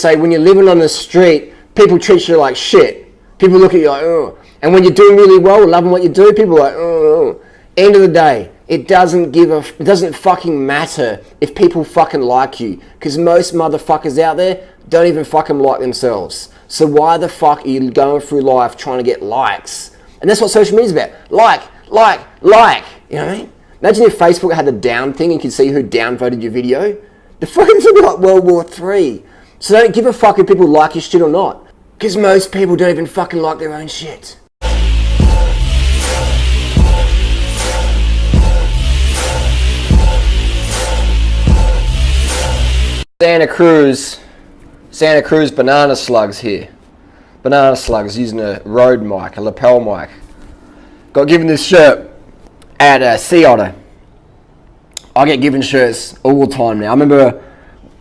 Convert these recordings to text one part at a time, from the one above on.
say, when you're living on the street, people treat you like shit. People look at you like, oh. And when you're doing really well, loving what you do, people are like, oh. End of the day, it doesn't fucking matter if people fucking like you, because most motherfuckers out there don't even fucking like themselves. So why the fuck are you going through life trying to get likes? And that's what social media is about. Like. You know what I mean? Imagine if Facebook had the down thing and you could see who downvoted your video. The fucking thing like World War III. So don't give a fuck if people like your shit or not. Because most people don't even fucking like their own shit. Santa Cruz banana slugs here. Banana slugs using a Rode mic, a lapel mic. Got given this shirt at Sea Otter. I get given shirts all the time now. I remember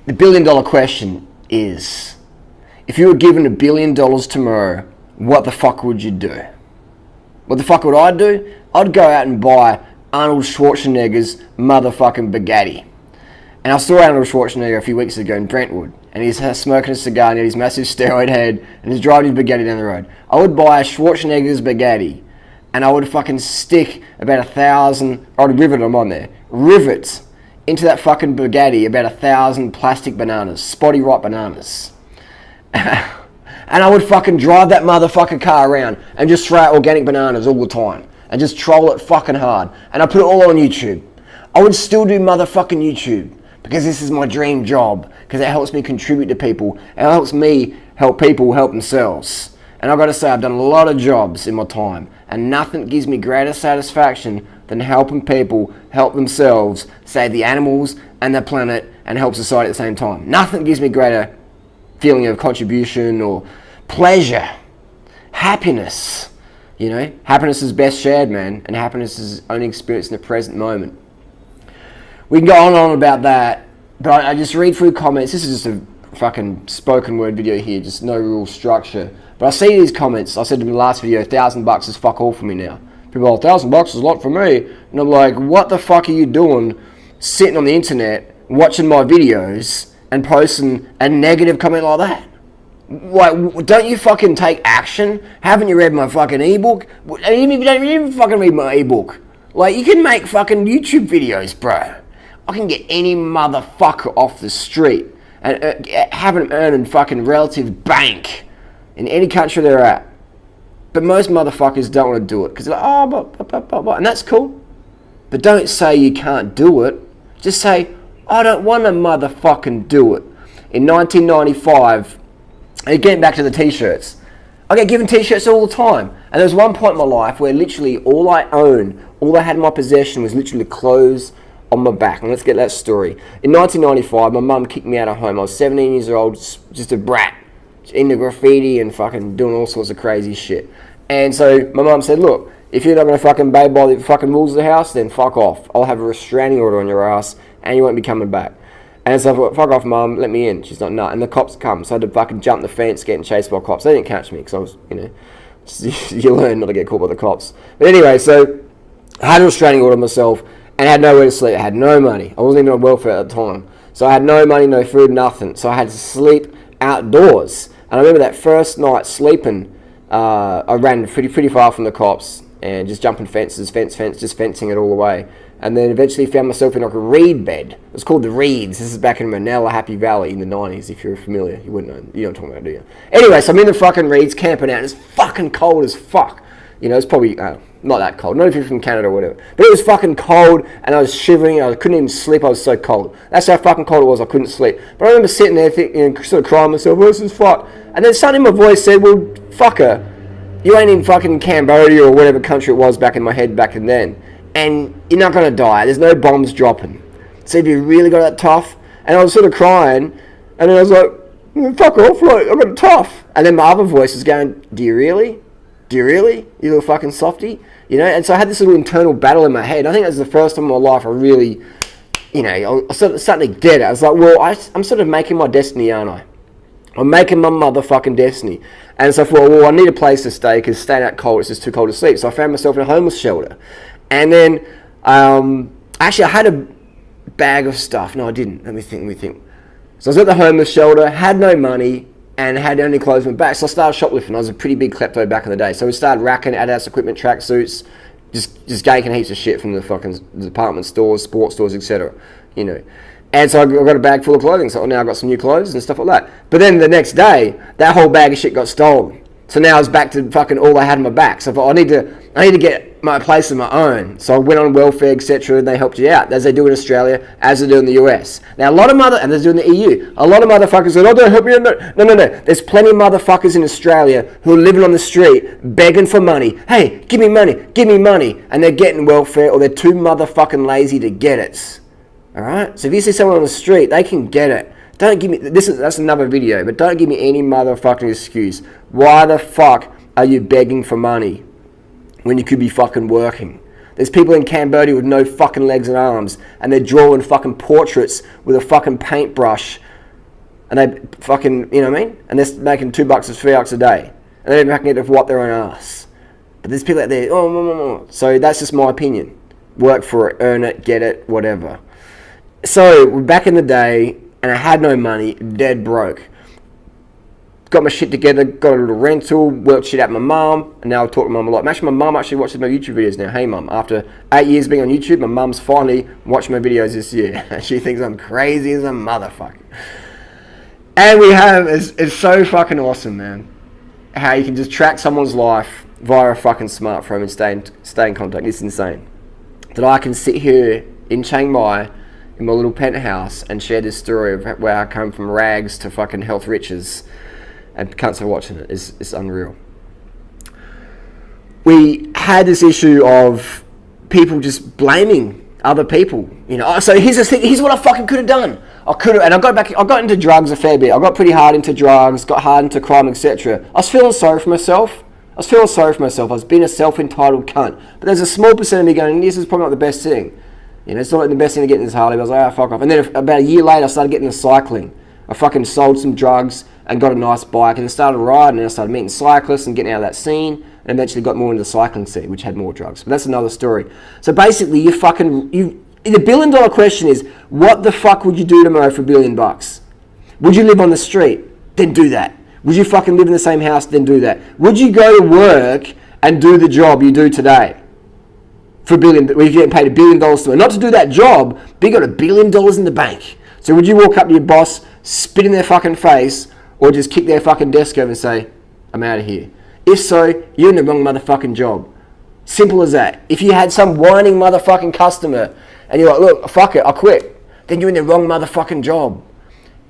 the $1 billion question is, if you were given $1 billion tomorrow, what the fuck would you do? What the fuck would I do? I'd go out and buy Arnold Schwarzenegger's motherfucking Bugatti. And I saw Arnold Schwarzenegger a few weeks ago in Brentwood, and he's smoking a cigar and he had his massive steroid head and he's driving his Bugatti down the road. I would buy a Schwarzenegger's Bugatti and I would fucking stick about 1,000, I'd rivet them on there, rivets into that fucking Bugatti about 1,000 plastic bananas, spotty ripe bananas. And I would fucking drive that motherfucking car around and just throw out organic bananas all the time and just troll it fucking hard. And I put it all on YouTube. I would still do motherfucking YouTube because this is my dream job, because it helps me contribute to people. It helps me help people help themselves. And I've got to say, I've done a lot of jobs in my time, and nothing gives me greater satisfaction than helping people help themselves, save the animals and the planet, and help society at the same time. Nothing gives me greater feeling of contribution or pleasure, happiness. You know, happiness is best shared, man, and happiness is only experienced in the present moment. We can go on and on about that, but I just read through comments. This is just a fucking spoken word video here, just no real structure. But I see these comments. I said in the last video, $1,000 is fuck all for me now. People are like, $1,000 is a lot for me. And I'm like, what the fuck are you doing sitting on the internet, watching my videos, and posting a negative comment like that? Like, don't you fucking take action? Haven't you read my fucking ebook? Even if you don't even fucking read my ebook. Like, you can make fucking YouTube videos, bro. I can get any motherfucker off the street and have them earning fucking relative bank in any country they're at. But most motherfuckers don't want to do it because they're like, oh, and that's cool. But don't say you can't do it. Just say, I don't want to motherfucking do it. In 1995, and getting back to the t-shirts, I get given t-shirts all the time. And there was one point in my life where literally all I owned, all I had in my possession was literally clothes on my back. And let's get that story. In 1995, my mum kicked me out of home. I was 17 years old, just a brat, into graffiti and fucking doing all sorts of crazy shit. And so my mum said, look, if you're not going to fucking obey by the fucking rules of the house, then fuck off. I'll have a restraining order on your ass and you won't be coming back. And so I thought, fuck off, mum, let me in. She's like, no. And the cops come. So I had to fucking jump the fence, getting chased by cops. They didn't catch me because I was, you know, you learn not to get caught by the cops. But anyway, so I had a restraining order on myself and I had nowhere to sleep. I had no money. I wasn't even on welfare at the time. So I had no money, no food, nothing. So I had to sleep outdoors. And I remember that first night sleeping, I ran pretty far from the cops and just jumping fences, just fencing it all the way. And then eventually found myself in like a reed bed. It was called the Reeds. This is back in Manila, Happy Valley in the 90s, if you're familiar. You wouldn't know. You know what I'm talking about, do you? Anyway, so I'm in the fucking Reeds camping out and it's fucking cold as fuck. You know, it's probably not that cold. Not if you're from Canada or whatever. But it was fucking cold and I was shivering. I couldn't even sleep. I was so cold. That's how fucking cold it was. I couldn't sleep. But I remember sitting there thinking, sort of crying myself, oh, this is fuck. And then suddenly my voice said, well, fucker, you ain't in fucking Cambodia or whatever country it was back in my head back then. And you're not going to die. There's no bombs dropping. So if you really got that tough, and I was sort of crying, and then I was like, fuck off, like, I got it tough. And then my other voice was going, do you really? Do you really? You little fucking softy? You know, and so I had this little internal battle in my head. I think that was the first time in my life I really, you know, I suddenly get it. I was like, well, I'm sort of making my destiny, aren't I? I'm making my motherfucking destiny. And so I thought, well, I need a place to stay because staying out cold, it's just too cold to sleep. So I found myself in a homeless shelter. And then, actually, I had a bag of stuff. No, I didn't. Let me think. So I was at the homeless shelter, had no money, and had only clothes on my back. So I started shoplifting. I was a pretty big klepto back in the day. So we started racking Adidas equipment, tracksuits, just ganking heaps of shit from the fucking department stores, sports stores, etc. You know. And so I got a bag full of clothing. So now I got some new clothes and stuff like that. But then the next day, that whole bag of shit got stolen. So now I was back to fucking all I had on my back. So I thought, I need to get my place of my own. So I went on welfare, etc. And they helped you out, as they do in Australia, as they do in the US. Now a lot of and they do in the EU. A lot of motherfuckers go, oh, don't help me. No. There's plenty of motherfuckers in Australia who are living on the street begging for money. Hey, give me money. And they're getting welfare, or they're too motherfucking lazy to get it. All right. So if you see someone on the street, they can get it. Don't give me, that's another video, but don't give me any motherfucking excuse. Why the fuck are you begging for money when you could be fucking working? There's people in Cambodia with no fucking legs and arms, and they're drawing fucking portraits with a fucking paintbrush, and they fucking, you know what I mean? And they're making $2 or $3 a day, and they're making it to wipe their own ass. But there's people out there, so that's just my opinion. Work for it, earn it, get it, whatever. So back in the day, and I had no money, dead broke. Got my shit together, got a little rental, worked shit out my mum, and now I talk to mum a lot. Actually, my mum actually watches my YouTube videos now. Hey mum, after 8 years being on YouTube, my mum's finally watching my videos this year. And she thinks I'm crazy as a motherfucker. And we have, it's so fucking awesome, man. How you can just track someone's life via a fucking smartphone and stay in contact. It's insane. That I can sit here in Chiang Mai, in my little penthouse, and share this story of where I come from rags to fucking health riches, and can't stop watching it. It's unreal. We had this issue of people just blaming other people, you know. So here's the thing. Here's what I fucking could have done. I got into drugs a fair bit. I got pretty hard into drugs, got hard into crime, etc. I was feeling sorry for myself. I was being a self-entitled cunt. But there's a small percent of me going, this is probably not the best thing. You know, it's not the best thing to get in this Harley. I was like, fuck off. And then about a year later, I started getting into cycling. I fucking sold some drugs and got a nice bike, and I started riding, and I started meeting cyclists and getting out of that scene, and eventually got more into the cycling scene, which had more drugs. But that's another story. So basically, the $1 billion question is, what the fuck would you do tomorrow for $1 billion? Would you live on the street? Then do that. Would you fucking live in the same house? Then do that. Would you go to work and do the job you do today? For $1 billion, where you're getting paid $1 billion to, not to do that job, but you got $1 billion in the bank. So would you walk up to your boss, spit in their fucking face, or just kick their fucking desk over and say, I'm out of here? If so, you're in the wrong motherfucking job. Simple as that. If you had some whining motherfucking customer, and you're like, look, fuck it, I'll quit, then you're in the wrong motherfucking job.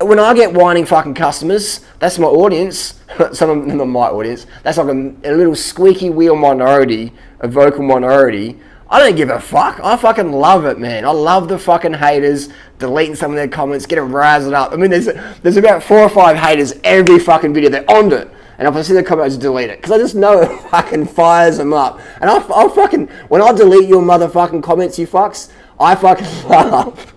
When I get whining fucking customers, that's my audience. Some of them, not my audience. That's like a little squeaky wheel minority, a vocal minority. I don't give a fuck. I fucking love it, man. I love the fucking haters deleting some of their comments, get them razzled up. I mean, there's about 4 or 5 haters every fucking video. They're on it. And if I see the comment, I just delete it. Because I just know it fucking fires them up. And I'll fucking, when I delete your motherfucking comments, you fucks, I fucking laugh.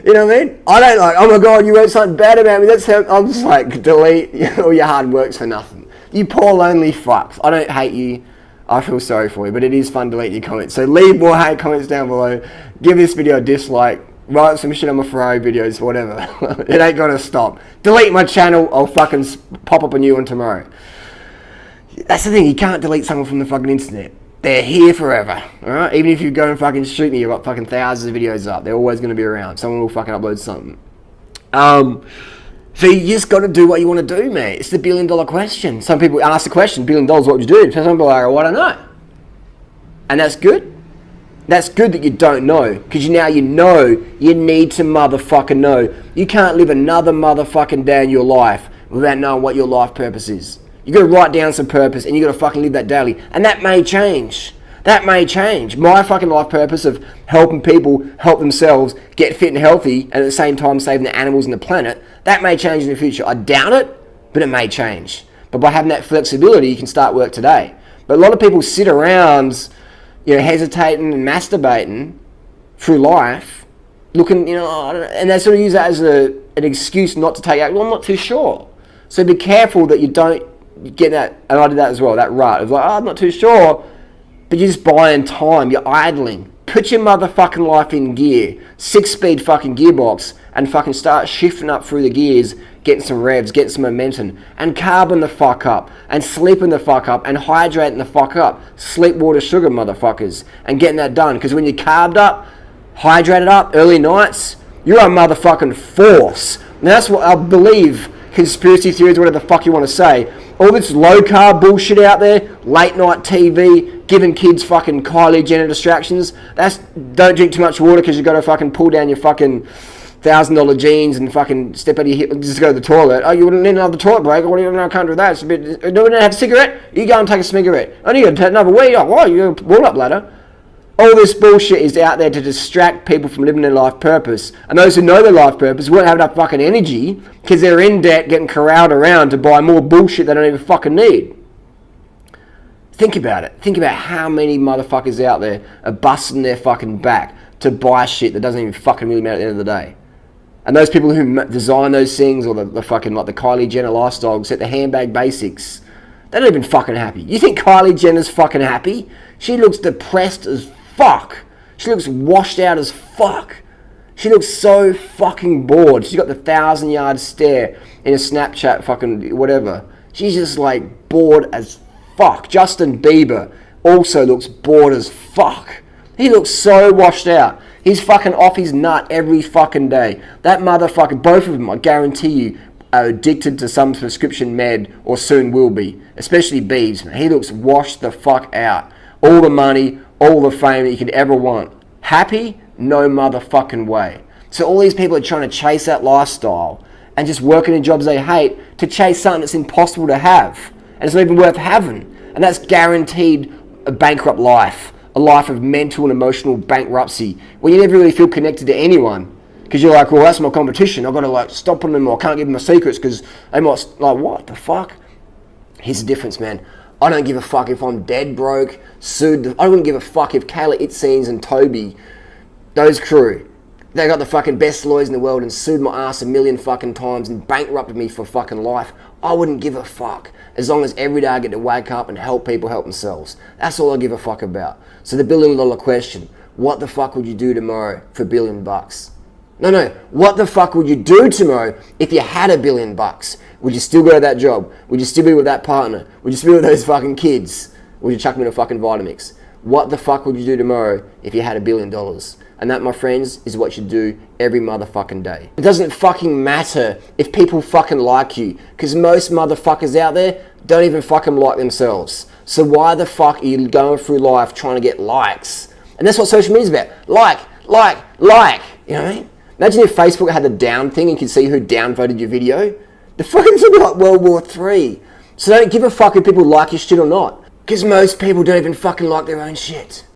You know what I mean? I don't like, oh my God, you wrote something bad about me. That's how, I'm just like, delete all your hard works for nothing. You poor lonely fucks. I don't hate you. I feel sorry for you, but it is fun to delete your comments. So leave more hate comments down below. Give this video a dislike. Write some shit on my Ferrari videos, whatever. It ain't gonna stop. Delete my channel. I'll fucking pop up a new one tomorrow. That's the thing. You can't delete someone from the fucking internet. They're here forever. Alright? Even if you go and fucking shoot me, you've got fucking thousands of videos up. They're always gonna be around. Someone will fucking upload something. So you just got to do what you want to do, mate. It's the $1 billion question. Some people ask the question, $1 billion, what would you do? Some people are like, well, I don't know. And that's good. That's good that you don't know. Because now you know, you need to motherfucking know. You can't live another motherfucking day in your life without knowing what your life purpose is. You got to write down some purpose, and you got to fucking live that daily. And that may change. That may change. My fucking life purpose of helping people help themselves get fit and healthy, and at the same time saving the animals and the planet, that may change in the future. I doubt it, but it may change. But by having that flexibility, you can start work today. But a lot of people sit around, you know, hesitating and masturbating through life, looking, you know, and they sort of use that as an excuse not to take action. Well, I'm not too sure. So be careful that you don't get that, and I did that as well, that rut. It was like, oh, I'm not too sure. But you're just buying time. You're idling. Put your motherfucking life in gear, 6-speed fucking gearbox, and fucking start shifting up through the gears, getting some revs, getting some momentum, and carbon the fuck up, and sleeping the fuck up, and hydrating the fuck up. Sleep, water, sugar, motherfuckers, and getting that done. Because when you're carbed up, hydrated up, early nights, you're a motherfucking force. And that's what I believe, conspiracy theories, whatever the fuck you want to say. All this low carb bullshit out there, late night TV, giving kids fucking Kylie Jenner distractions. That's don't drink too much water because you got to fucking pull down your fucking $1,000 jeans and fucking step out of your hip, just go to the toilet. Oh, you wouldn't need another toilet break? What do you know? I can't do that. It's a bit. No, have a cigarette. You go and take a cigarette. I need to take another wee. Oh, why? You roll up ladder. All this bullshit is out there to distract people from living their life purpose. And those who know their life purpose won't have enough fucking energy because they're in debt getting corralled around to buy more bullshit they don't even fucking need. Think about it. Think about how many motherfuckers out there are busting their fucking back to buy shit that doesn't even fucking really matter at the end of the day. And those people who design those things, or the fucking, like the Kylie Jenner lifestyle, set the handbag basics, they're not even fucking happy. You think Kylie Jenner's fucking happy? She looks depressed as fuck. She looks washed out as fuck. She looks so fucking bored. She's got the 1,000-yard stare in a Snapchat fucking whatever. She's just like bored as fuck. Justin Bieber also looks bored as fuck. He looks so washed out. He's fucking off his nut every fucking day. That motherfucker, both of them, I guarantee you, are addicted to some prescription med or soon will be. Especially Biebs, man. He looks washed the fuck out. All the money, all the fame that you could ever want. Happy? No motherfucking way. So all these people are trying to chase that lifestyle and just working in jobs they hate to chase something that's impossible to have. And it's not even worth having. And that's guaranteed a bankrupt life. A life of mental and emotional bankruptcy where you never really feel connected to anyone. Because you're like, well, that's my competition. I've got to like stop on them, or I can't give them my secrets because they might, like, what the fuck? Here's the difference, man. I don't give a fuck if I'm dead broke, sued. I wouldn't give a fuck if Kayla Itziens and Toby, those crew, they got the fucking best lawyers in the world and sued my ass a million fucking times and bankrupted me for fucking life. I wouldn't give a fuck. As long as every day I get to wake up and help people help themselves. That's all I give a fuck about. So the $1 billion question, what the fuck would you do tomorrow for $1 billion? No, what the fuck would you do tomorrow if you had $1 billion? Would you still go to that job? Would you still be with that partner? Would you still be with those fucking kids? Would you chuck them in a fucking Vitamix? What the fuck would you do tomorrow if you had $1 billion? And that, my friends, is what you do every motherfucking day. It doesn't fucking matter if people fucking like you, because most motherfuckers out there don't even fucking like themselves. So why the fuck are you going through life trying to get likes? And that's what social media is about. Like. You know what I mean? Imagine if Facebook had the down thing and you could see who downvoted your video. The phones are like World War III. So don't give a fuck if people like your shit or not. Because most people don't even fucking like their own shit.